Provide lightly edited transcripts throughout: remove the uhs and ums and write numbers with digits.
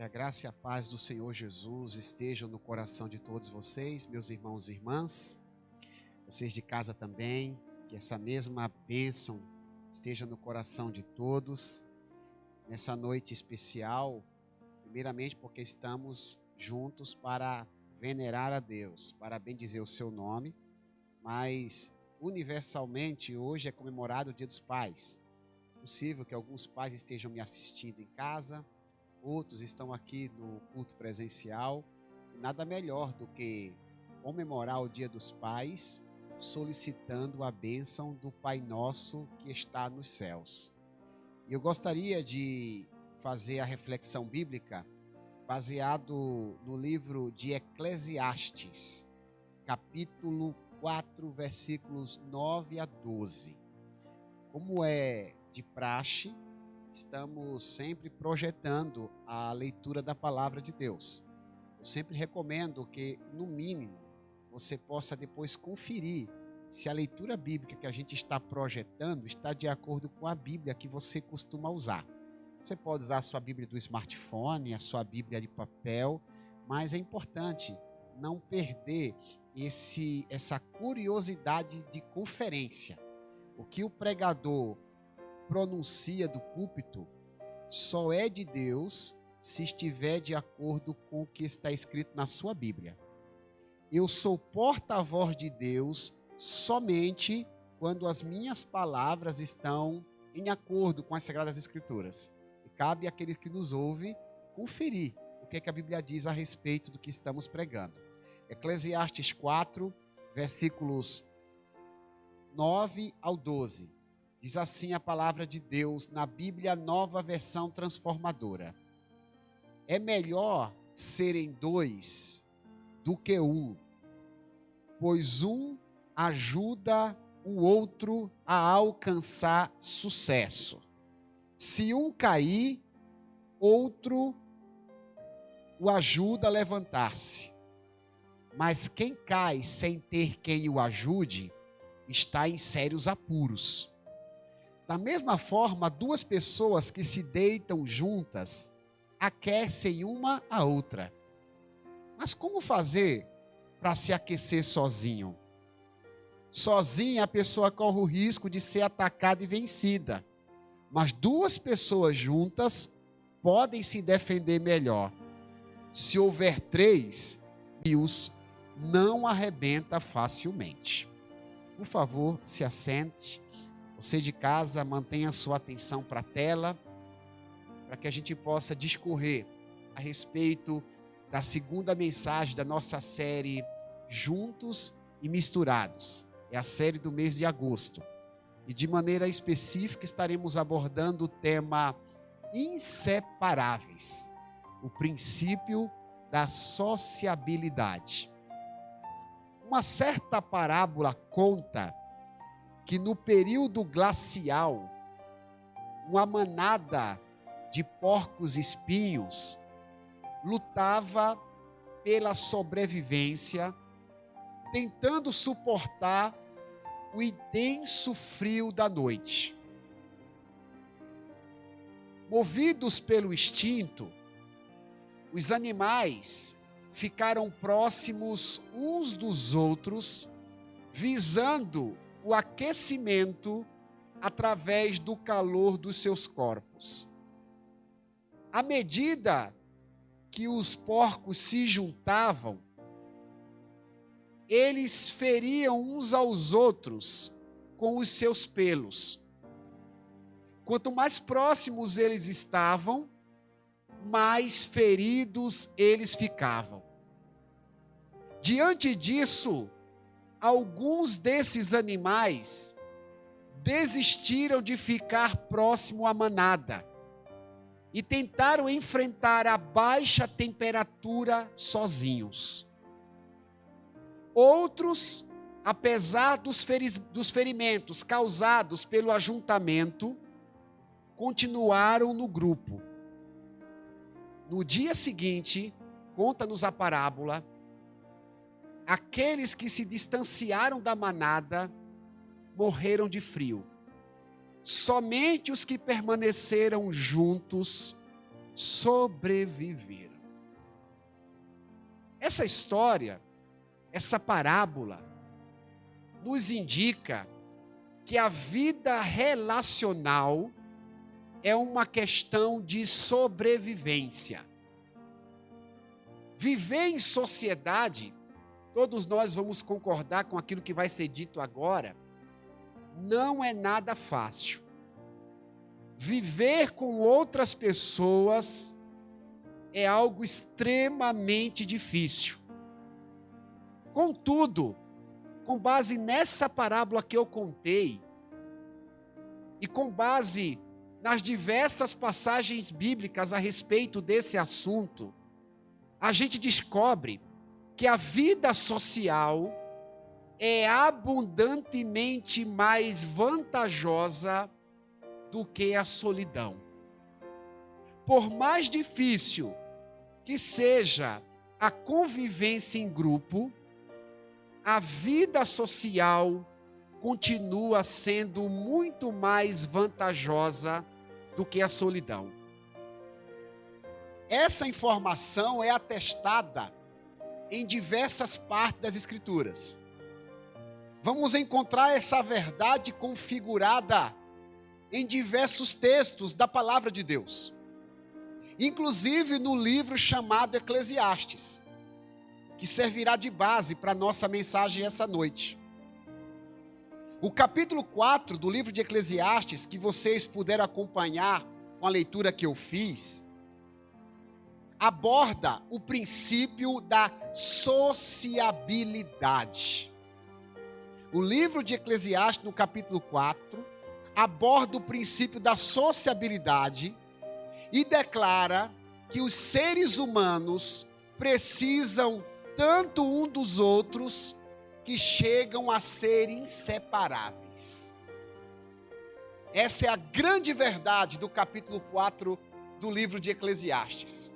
Que a graça e a paz do Senhor Jesus estejam no coração de todos vocês, meus irmãos e irmãs, vocês de casa também, que essa mesma bênção esteja no coração de todos, nessa noite especial, primeiramente porque estamos juntos para venerar a Deus, para bendizer o seu nome, mas universalmente hoje é comemorado o Dia dos Pais. É possível que alguns pais estejam me assistindo em casa, outros estão aqui no culto presencial. Nada melhor do que comemorar o Dia dos Pais, solicitando a bênção do Pai Nosso que está nos céus. E eu gostaria de fazer a reflexão bíblica baseado no livro de Eclesiastes, capítulo 4, versículos 9 a 12. Como é de praxe, estamos sempre projetando a leitura da palavra de Deus. Eu sempre recomendo que, no mínimo, você possa depois conferir se a leitura bíblica que a gente está projetando está de acordo com a Bíblia que você costuma usar. Você pode usar a sua Bíblia do smartphone, a sua Bíblia de papel, mas é importante não perder essa curiosidade de conferência. O que o pregador pronuncia do púlpito só é de Deus se estiver de acordo com o que está escrito na sua Bíblia. Eu sou porta-voz de Deus somente quando as minhas palavras estão em acordo com as Sagradas Escrituras. E cabe àquele que nos ouve conferir o que a Bíblia diz a respeito do que estamos pregando. Eclesiastes 4, versículos 9 ao 12. Diz assim a palavra de Deus na Bíblia Nova Versão Transformadora. É melhor serem dois do que um, pois um ajuda o outro a alcançar sucesso. Se um cair, outro o ajuda a levantar-se. Mas quem cai sem ter quem o ajude, está em sérios apuros. Da mesma forma, duas pessoas que se deitam juntas aquecem uma a outra. Mas como fazer para se aquecer sozinho? Sozinha a pessoa corre o risco de ser atacada e vencida. Mas duas pessoas juntas podem se defender melhor. Se houver três, Deus não arrebenta facilmente. Por favor, se assente. Você de casa, mantenha sua atenção para a tela, para que a gente possa discorrer a respeito da segunda mensagem da nossa série Juntos e Misturados. É a série do mês de agosto. E de maneira específica estaremos abordando o tema inseparáveis, o princípio da sociabilidade. Uma certa parábola conta que no período glacial, uma manada de porcos espinhos lutava pela sobrevivência, tentando suportar o intenso frio da noite. Movidos pelo instinto, os animais ficaram próximos uns dos outros, visando o aquecimento através do calor dos seus corpos. À medida que os porcos se juntavam, eles feriam uns aos outros com os seus pelos. Quanto mais próximos eles estavam, mais feridos eles ficavam. Diante disso, alguns desses animais desistiram de ficar próximo à manada e tentaram enfrentar a baixa temperatura sozinhos. Outros, apesar dos ferimentos causados pelo ajuntamento, continuaram no grupo. No dia seguinte, conta-nos a parábola, aqueles que se distanciaram da manada morreram de frio. Somente os que permaneceram juntos sobreviveram. Essa história, essa parábola, nos indica que a vida relacional é uma questão de sobrevivência. Viver em sociedade, todos nós vamos concordar com aquilo que vai ser dito agora, não é nada fácil. Viver com outras pessoas é algo extremamente difícil. Contudo, com base nessa parábola que eu contei, e com base nas diversas passagens bíblicas a respeito desse assunto, a gente descobre que a vida social é abundantemente mais vantajosa do que a solidão. Por mais difícil que seja a convivência em grupo, a vida social continua sendo muito mais vantajosa do que a solidão. Essa informação é atestada em diversas partes das Escrituras. Vamos encontrar essa verdade configurada em diversos textos da palavra de Deus. Inclusive no livro chamado Eclesiastes, que servirá de base para a nossa mensagem essa noite. O capítulo 4 do livro de Eclesiastes, que vocês puderam acompanhar com a leitura que eu fiz, aborda o princípio da sociabilidade. O livro de Eclesiastes, no capítulo 4, aborda o princípio da sociabilidade e declara que os seres humanos precisam tanto um dos outros que chegam a ser inseparáveis. Essa é a grande verdade do capítulo 4 do livro de Eclesiastes.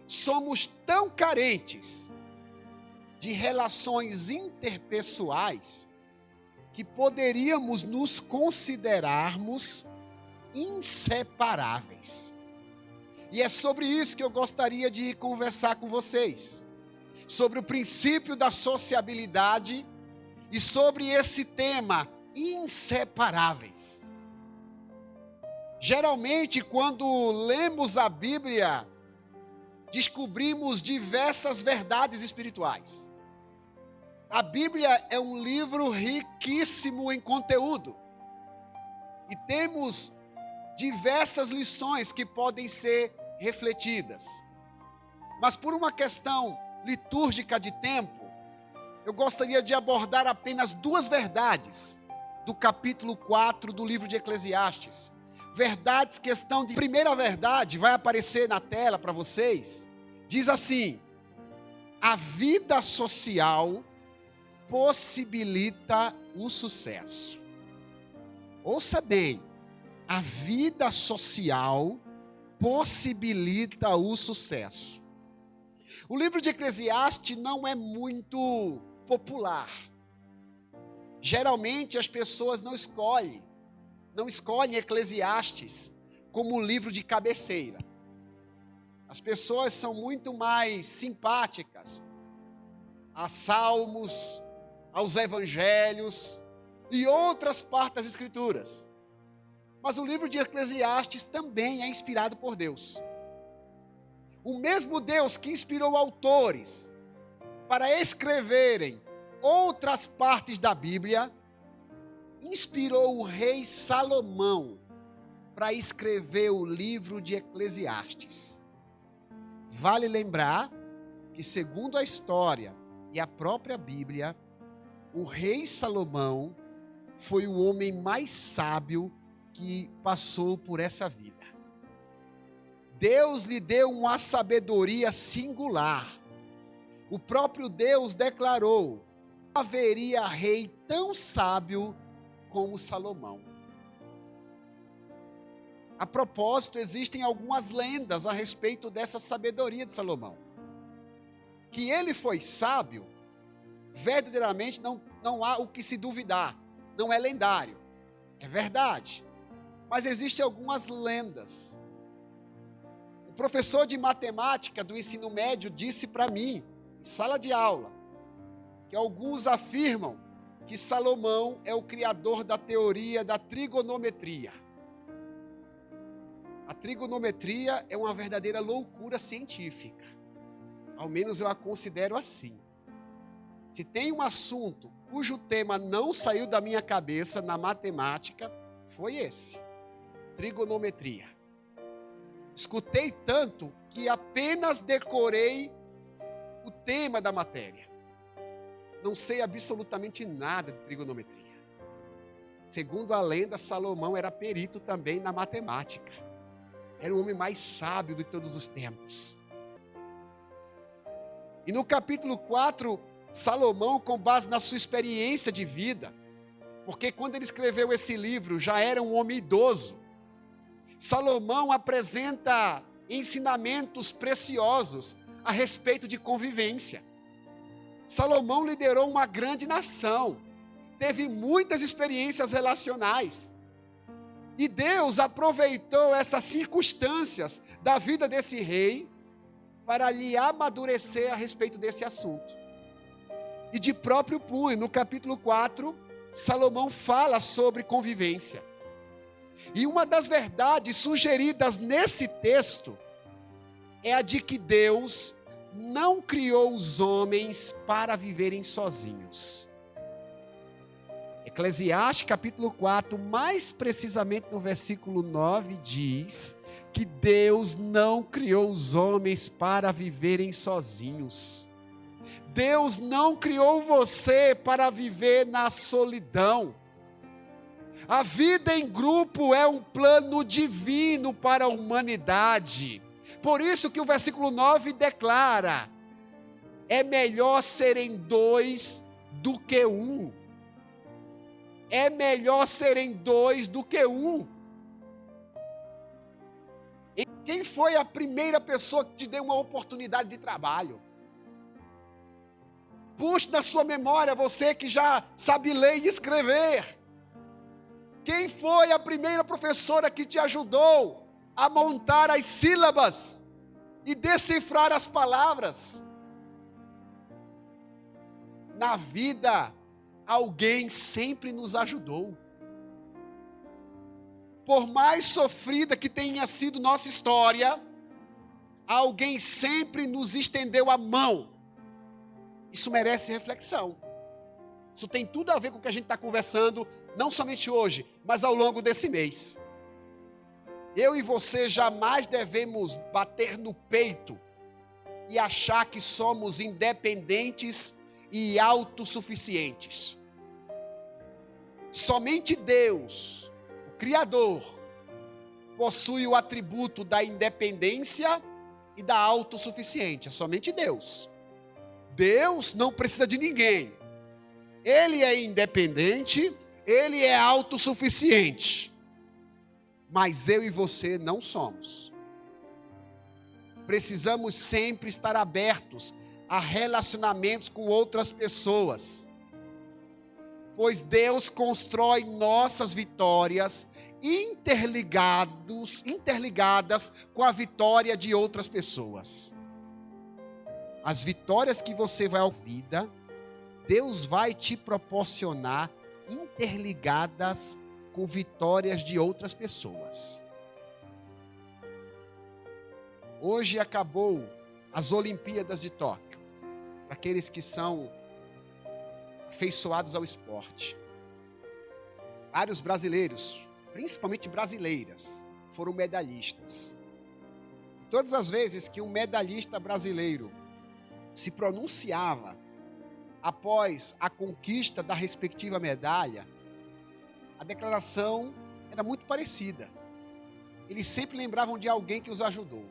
Somos tão carentes de relações interpessoais que poderíamos nos considerarmos inseparáveis. E é sobre isso que eu gostaria de conversar com vocês. Sobre o princípio da sociabilidade e sobre esse tema, inseparáveis. Geralmente, quando lemos a Bíblia, descobrimos diversas verdades espirituais. A Bíblia é um livro riquíssimo em conteúdo. E temos diversas lições que podem ser refletidas. Mas por uma questão litúrgica de tempo, eu gostaria de abordar apenas duas verdades do capítulo 4 do livro de Eclesiastes. Verdades que estão de... Primeira verdade vai aparecer na tela para vocês. Diz assim: a vida social possibilita o sucesso. Ouça bem, a vida social possibilita o sucesso. O livro de Eclesiastes não é muito popular. Geralmente as pessoas não escolhem Eclesiastes como um livro de cabeceira. As pessoas são muito mais simpáticas a Salmos, aos Evangelhos e outras partes das Escrituras. Mas o livro de Eclesiastes também é inspirado por Deus. O mesmo Deus que inspirou autores para escreverem outras partes da Bíblia, inspirou o rei Salomão para escrever o livro de Eclesiastes. Vale lembrar que, segundo a história e a própria Bíblia, o rei Salomão foi o homem mais sábio que passou por essa vida. Deus lhe deu uma sabedoria singular. O próprio Deus declarou: não haveria rei tão sábio como Salomão. A propósito, existem algumas lendas a respeito dessa sabedoria de Salomão. Que ele foi sábio, verdadeiramente não há o que se duvidar. Não é lendário, é verdade. Mas existem algumas lendas. O professor de matemática do ensino médio disse para mim, em sala de aula, que alguns afirmam que Salomão é o criador da teoria da trigonometria. A trigonometria é uma verdadeira loucura científica. Ao menos eu a considero assim. Se tem um assunto cujo tema não saiu da minha cabeça na matemática, foi esse: trigonometria. Escutei tanto que apenas decorei o tema da matéria. Não sei absolutamente nada de trigonometria. Segundo a lenda, Salomão era perito também na matemática. Era o homem mais sábio de todos os tempos. E no capítulo 4, Salomão, com base na sua experiência de vida, porque quando ele escreveu esse livro já era um homem idoso, Salomão apresenta ensinamentos preciosos a respeito de convivência. Salomão liderou uma grande nação, teve muitas experiências relacionais. E Deus aproveitou essas circunstâncias da vida desse rei para lhe amadurecer a respeito desse assunto. E de próprio punho, no capítulo 4, Salomão fala sobre convivência. E uma das verdades sugeridas nesse texto é a de que Deus não criou os homens para viverem sozinhos. Eclesiastes capítulo 4, mais precisamente no versículo 9, diz que Deus não criou os homens para viverem sozinhos. Deus não criou você para viver na solidão. A vida em grupo é um plano divino para a humanidade. Por isso que o versículo 9 declara: é melhor serem dois do que um. É melhor serem dois do que um. E quem foi a primeira pessoa que te deu uma oportunidade de trabalho? Puxe na sua memória, você que já sabe ler e escrever. Quem foi a primeira professora que te ajudou a montar as sílabas e decifrar as palavras? Na vida, alguém sempre nos ajudou. Por mais sofrida que tenha sido nossa história, alguém sempre nos estendeu a mão. Isso merece reflexão. Isso tem tudo a ver com o que a gente está conversando, não somente hoje, mas ao longo desse mês. Eu e você jamais devemos bater no peito e achar que somos independentes e autossuficientes. Somente Deus, o Criador, possui o atributo da independência e da autossuficiência. Somente Deus. Deus não precisa de ninguém. Ele é independente, Ele é autossuficiente. Mas eu e você não somos. Precisamos sempre estar abertos a relacionamentos com outras pessoas. Pois Deus constrói nossas vitórias interligadas com a vitória de outras pessoas. As vitórias que você vai à vida, Deus vai te proporcionar interligadas com vitórias de outras pessoas. Hoje acabou as Olimpíadas de Tóquio, para aqueles que são afeiçoados ao esporte. Vários brasileiros, principalmente brasileiras, foram medalhistas. Todas as vezes que um medalhista brasileiro se pronunciava após a conquista da respectiva medalha, a declaração era muito parecida. Eles sempre lembravam de alguém que os ajudou.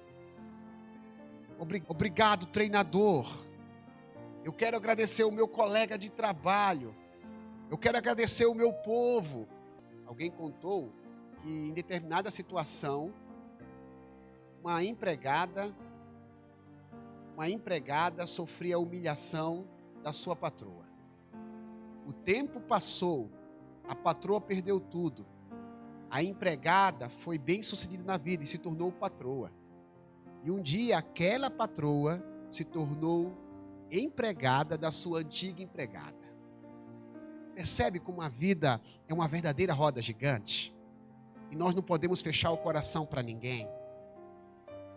Obrigado, treinador. Eu quero agradecer o meu colega de trabalho. Eu quero agradecer o meu povo. Alguém contou que em determinada situação, uma empregada sofria a humilhação da sua patroa. O tempo passou, a patroa perdeu tudo. A empregada foi bem sucedida na vida e se tornou patroa. E um dia aquela patroa se tornou empregada da sua antiga empregada. Percebe como a vida é uma verdadeira roda gigante? E nós não podemos fechar o coração para ninguém.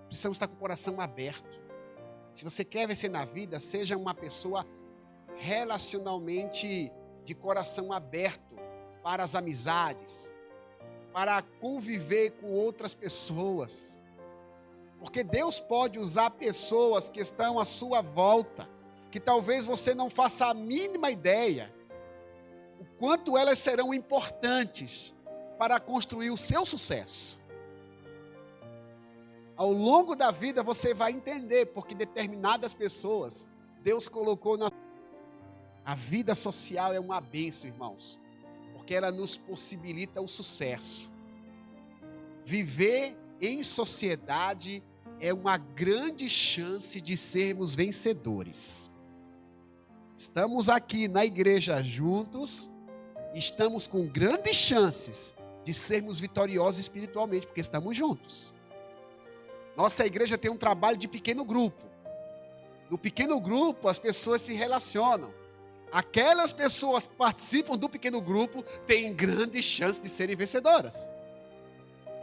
Precisamos estar com o coração aberto. Se você quer vencer na vida, seja uma pessoa relacionalmente de coração aberto para as amizades, para conviver com outras pessoas. Porque Deus pode usar pessoas que estão à sua volta, que talvez você não faça a mínima ideia o quanto elas serão importantes para construir o seu sucesso. Ao longo da vida você vai entender porque determinadas pessoas Deus colocou na... A vida social é uma bênção, irmãos, porque ela nos possibilita o sucesso. Viver em sociedade é uma grande chance de sermos vencedores. Estamos aqui na igreja juntos, estamos com grandes chances de sermos vitoriosos espiritualmente, porque estamos juntos. Nossa igreja tem um trabalho de pequeno grupo. No pequeno grupo, as pessoas se relacionam. Aquelas pessoas que participam do pequeno grupo têm grandes chances de serem vencedoras.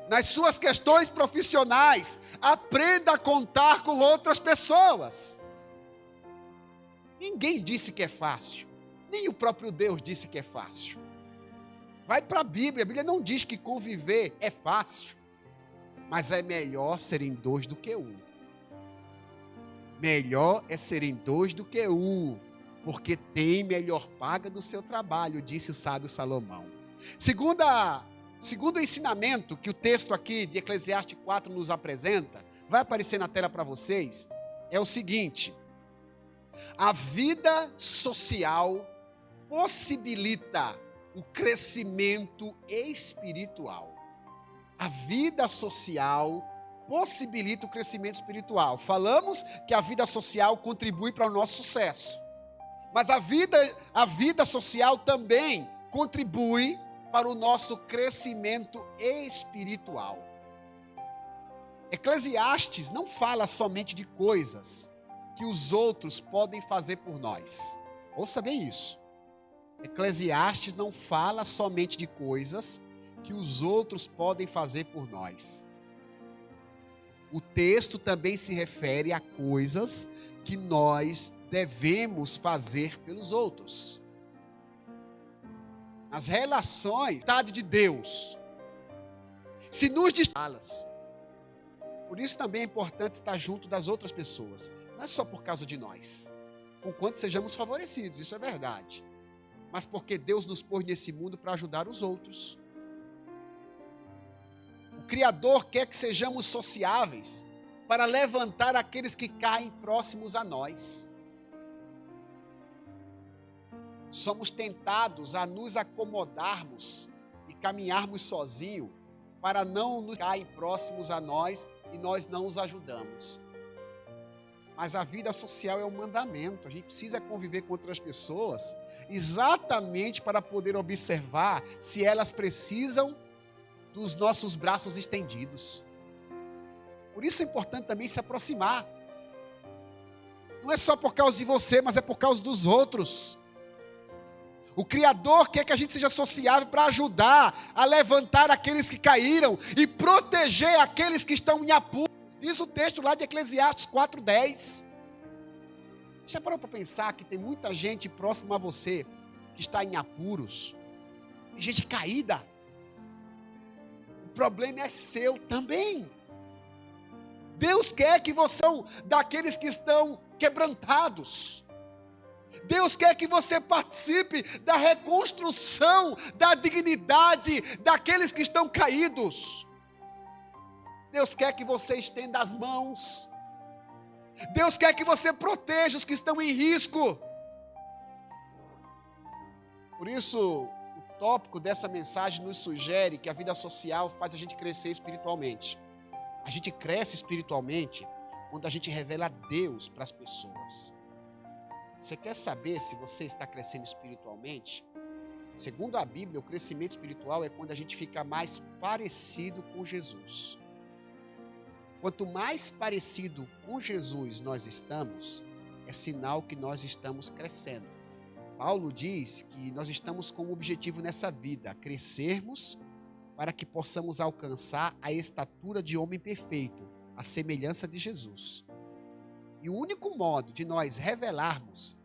Nas suas questões profissionais, aprenda a contar com outras pessoas. Ninguém disse que é fácil. Nem o próprio Deus disse que é fácil. Vai para a Bíblia não diz que conviver é fácil. Mas é melhor serem dois do que um. Melhor é serem dois do que um, porque tem melhor paga do seu trabalho, disse o sábio Salomão. Segundo o ensinamento que o texto aqui de Eclesiastes 4 nos apresenta, vai aparecer na tela para vocês, é o seguinte: a vida social possibilita o crescimento espiritual. A vida social possibilita o crescimento espiritual. Falamos que a vida social contribui para o nosso sucesso. Mas a vida social também contribui para o nosso crescimento espiritual. Eclesiastes não fala somente de coisas que os outros podem fazer por nós. Ouça bem isso. Eclesiastes não fala somente de coisas que os outros podem fazer por nós. O texto também se refere a coisas que nós devemos fazer pelos outros. As relações, vontade de Deus, se nos destalas. Por isso também é importante estar junto das outras pessoas. Não é só por causa de nós, conquanto sejamos favorecidos, isso é verdade. Mas porque Deus nos pôs nesse mundo para ajudar os outros. O Criador quer que sejamos sociáveis para levantar aqueles que caem próximos a nós. Somos tentados a nos acomodarmos e caminharmos sozinhos para não nos cair próximos a nós e nós não os ajudamos. Mas a vida social é um mandamento. A gente precisa conviver com outras pessoas exatamente para poder observar se elas precisam dos nossos braços estendidos. Por isso é importante também se aproximar. Não é só por causa de você, mas é por causa dos outros. O Criador quer que a gente seja sociável para ajudar a levantar aqueles que caíram e proteger aqueles que estão em apuros. Diz o texto lá de Eclesiastes 4:10. Já parou para pensar que tem muita gente próxima a você que está em apuros? Tem gente caída. O problema é seu também. Deus quer que você seja daqueles que estão quebrantados. Deus quer que você participe da reconstrução da dignidade daqueles que estão caídos. Deus quer que você estenda as mãos. Deus quer que você proteja os que estão em risco. Por isso, o tópico dessa mensagem nos sugere que a vida social faz a gente crescer espiritualmente. A gente cresce espiritualmente quando a gente revela Deus para as pessoas. Você quer saber se você está crescendo espiritualmente? Segundo a Bíblia, o crescimento espiritual é quando a gente fica mais parecido com Jesus. Quanto mais parecido com Jesus nós estamos, é sinal que nós estamos crescendo. Paulo diz que nós estamos com um objetivo nessa vida, crescermos para que possamos alcançar a estatura de homem perfeito, a semelhança de Jesus. E o único modo de nós revelarmos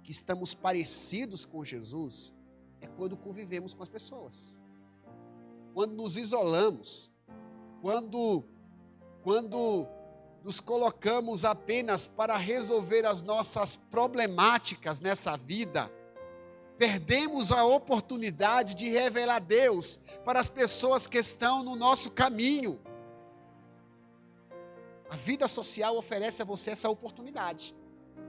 que estamos parecidos com Jesus é quando convivemos com as pessoas. Quando nos isolamos, quando nos colocamos apenas para resolver as nossas problemáticas nessa vida, perdemos a oportunidade de revelar Deus para as pessoas que estão no nosso caminho. A vida social oferece a você essa oportunidade.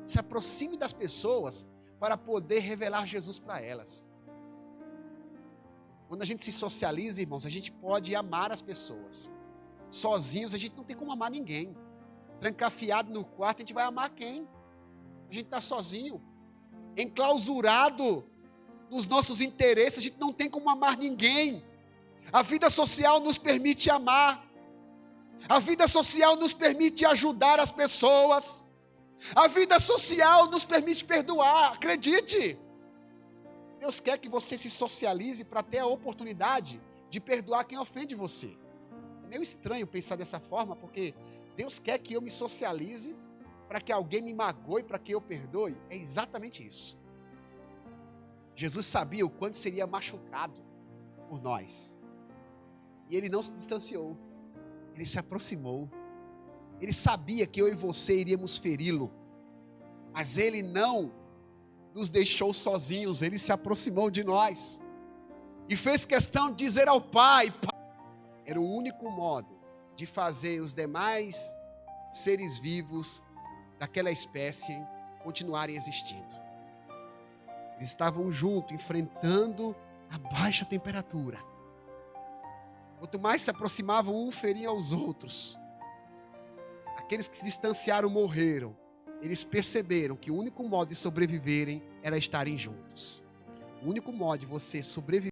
Se aproxime das pessoas para poder revelar Jesus para elas. Quando a gente se socializa, irmãos, a gente pode amar as pessoas. Sozinhos, a gente não tem como amar ninguém. Trancafiado no quarto, a gente vai amar quem? A gente está sozinho. Enclausurado nos nossos interesses, a gente não tem como amar ninguém. A vida social nos permite amar. A vida social nos permite ajudar as pessoas. A vida social nos permite perdoar. Acredite. Deus quer que você se socialize para ter a oportunidade de perdoar quem ofende você. É meio estranho pensar dessa forma, porque Deus quer que eu me socialize para que alguém me magoe, para que eu perdoe. É exatamente isso. Jesus sabia o quanto seria machucado por nós. E Ele não se distanciou. Ele se aproximou. Ele sabia que eu e você iríamos feri-lo. Mas Ele não nos deixou sozinhos. Ele se aproximou de nós. E fez questão de dizer ao Pai. Era o único modo de fazer os demais seres vivos daquela espécie continuarem existindo. Eles estavam juntos, enfrentando a baixa temperatura. Quanto mais se aproximavam, um feria aos outros. Aqueles que se distanciaram morreram. Eles perceberam que o único modo de sobreviverem era estarem juntos. O único modo de você sobreviver